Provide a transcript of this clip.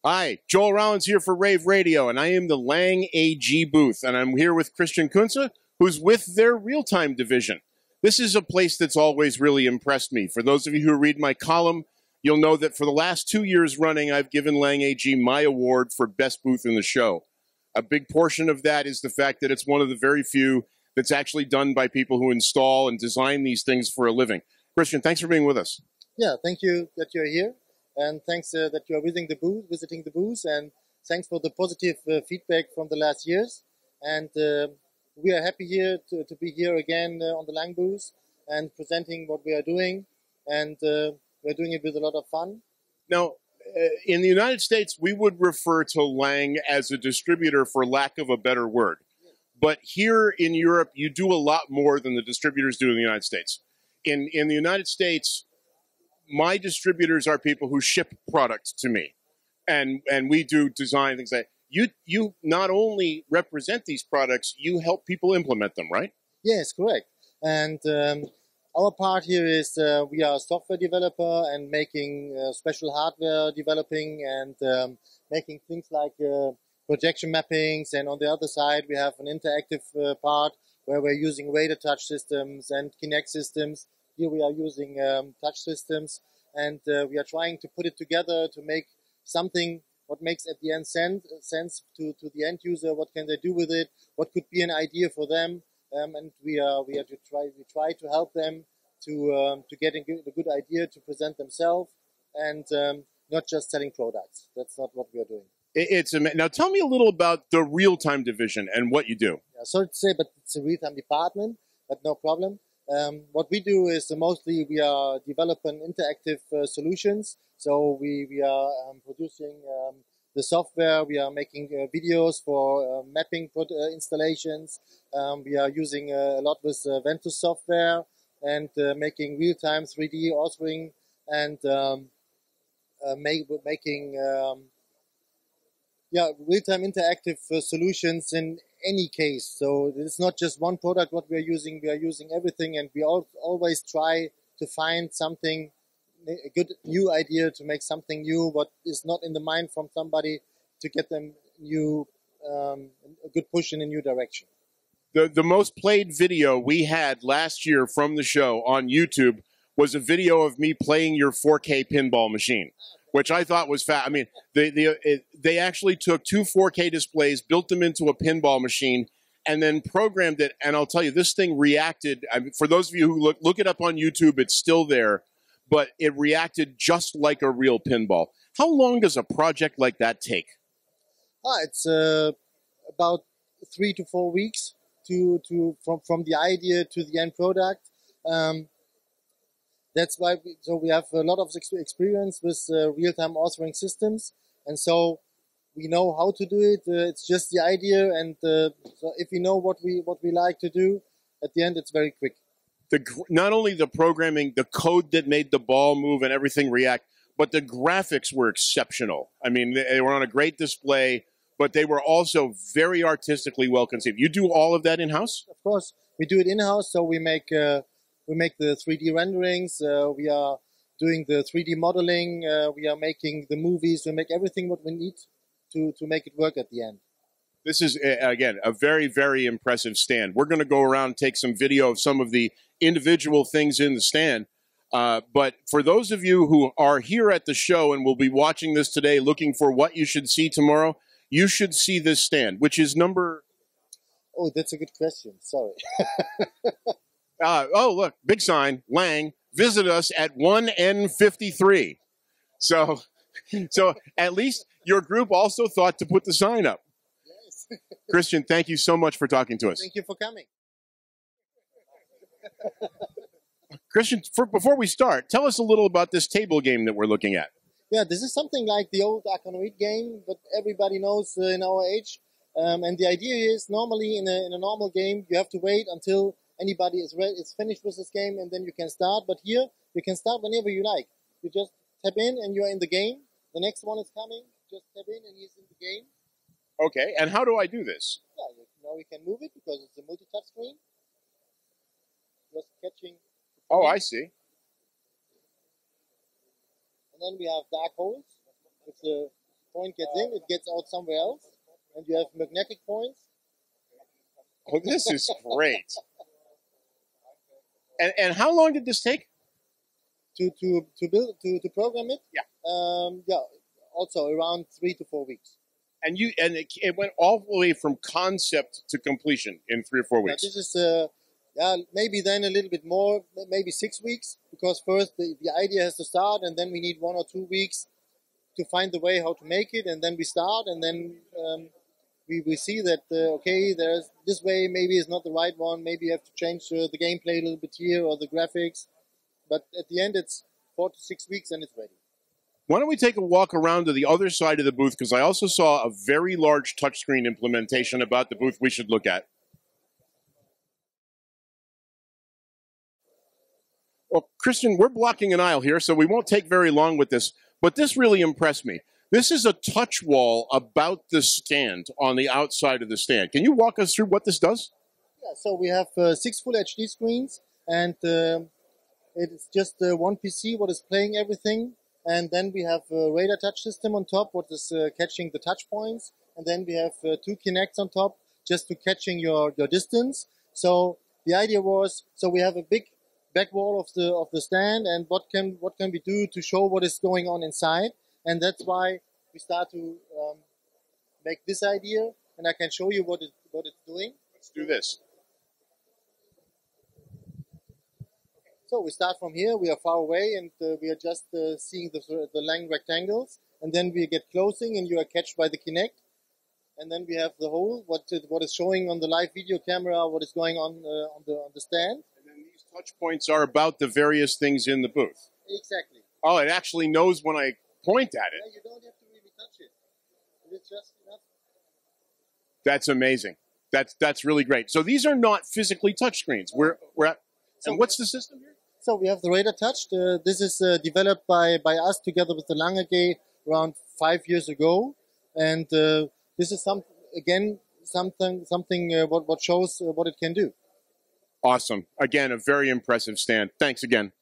Hi, Joel Rollins here for Rave Radio, and I am the Lang AG booth, and I'm here with Christian Kunze, who's with their real-time division. This is a place that's always really impressed me. For those of you who read my column, you'll know that for the last 2 years running, I've given Lang AG my award for best booth in the show. A big portion of that is the fact that it's one of the very few that's actually done by people who install and design these things for a living. Christian, thanks for being with us. Yeah, thank you that you're here. And thanks that you are visiting the booth, and thanks for the positive feedback from the last years. And we are happy here to be here again on the Lang booth and presenting what we are doing. And we're doing it with a lot of fun. Now, in the United States, we would refer to Lang as a distributor for lack of a better word. But here in Europe, you do a lot more than the distributors do in the United States. In the United States, my distributors are people who ship product to me, and we do design things like that. You not only represent these products, you help people implement them, right? Yes, correct. And our part here is we are a software developer and making special hardware developing and making things like projection mappings. And on the other side, we have an interactive part where we're using radar touch systems and Kinect systems. Here we are using touch systems, and we are trying to put it together to make something what makes at the end sense to the end user. What can they do with it? What could be an idea for them? And we try to help them to get a good idea to present themselves, and not just selling products. That's not what we are doing. Now tell me a little about the real-time division and what you do. Yeah, sorry to say, but it's a real-time department, but no problem. What we do is mostly we are developing interactive solutions. So we are producing the software. We are making videos for mapping installations. We are using a lot with Ventus software and making real-time 3D authoring and making real-time interactive solutions in any case. So it's not just one product what we are using everything, and we always try to find something, a good new idea to make something new what is not in the mind from somebody, to get them a good push in a new direction. The most played video we had last year from the show on YouTube was a video of me playing your 4K pinball machine, which I thought was fat. I mean, they actually took 2 4K displays, built them into a pinball machine, and then programmed it. And I'll tell you, this thing reacted. I mean, for those of you who look it up on YouTube, it's still there, but it reacted just like a real pinball. How long does a project like that take? It's about 3 to 4 weeks from the idea to the end product. That's why we have a lot of experience with real-time authoring systems, and so we know how to do it. It's just the idea, and so if we know what we like to do, at the end it's very quick. Not only the programming, the code that made the ball move and everything react, but the graphics were exceptional. I mean, they were on a great display, but they were also very artistically well conceived. You do all of that in-house? Of course, we do it in-house. So we make the 3D renderings. We are doing the 3D modeling. We are making the movies. We make everything what we need to make it work at the end. This is, again, a very, very impressive stand. We're going to go around and take some video of some of the individual things in the stand. But for those of you who are here at the show and will be watching this today looking for what you should see tomorrow, you should see this stand, which is number... Oh, that's a good question. Sorry. Oh, look, big sign, Lang. Visit us at 1N53. So at least your group also thought to put the sign up. Yes. Christian, thank you so much for talking to us. Thank you for coming. Christian, before we start, tell us a little about this table game that we're looking at. Yeah, this is something like the old Arkanoid game, but everybody knows in our age. And the idea is normally in a normal game, you have to wait until anybody is finished with this game, and then you can start. But here, you can start whenever you like. You just tap in and you're in the game. The next one is coming. Just tap in and he's in the game. Okay, and how do I do this? Yeah, now we can move it because it's a multi-touch screen. Just catching. Oh, I see. And then we have dark holes. If the point gets in, it gets out somewhere else. And you have magnetic points. Oh, this is great. And how long did this take? To program it? Yeah. Also around 3 to 4 weeks. And it went all the way from concept to completion in 3 or 4 weeks. This is maybe then a little bit more, maybe 6 weeks, because first the idea has to start, and then we need 1 or 2 weeks to find the way how to make it, and then we start, and then we see that okay, there's this way maybe is not the right one. Maybe you have to change the gameplay a little bit here or the graphics, but at the end it's 4 to 6 weeks and it's ready. Why don't we take a walk around to the other side of the booth, because I also saw a very large touchscreen implementation about the booth we should look at. Well, Christian, we're blocking an aisle here, so we won't take very long with this, but this really impressed me. This is a touch wall about the stand on the outside of the stand. Can you walk us through what this does? Yeah, so we have 6 full HD screens, and it's just one PC what is playing everything. And then we have a radar touch system on top, what is catching the touch points. And then we have 2 Kinects on top, just to catching your distance. So the idea was, so we have a big back wall of the stand, and what can we do to show what is going on inside? And that's why we start to make this idea, and I can show you what it's doing. Let's do this. So we start from here, we are far away, and we are just seeing the long rectangles, and then we get closing, and you are catched by the Kinect. And then we have the whole, what is showing on the live video camera, what is going on the stand. And then these touch points are about the various things in the booth. Exactly. Oh, it actually knows when I point at it. Yeah, you don't have to really touch it. It's just enough. That's amazing. That's really great. So these are not physically touch screens. We're at, So and what's the system here? So we have the Radar Touch. This is developed by us together with the Lange AG around 5 years ago, and this is something what shows what it can do. Awesome. Again, a very impressive stand. Thanks again.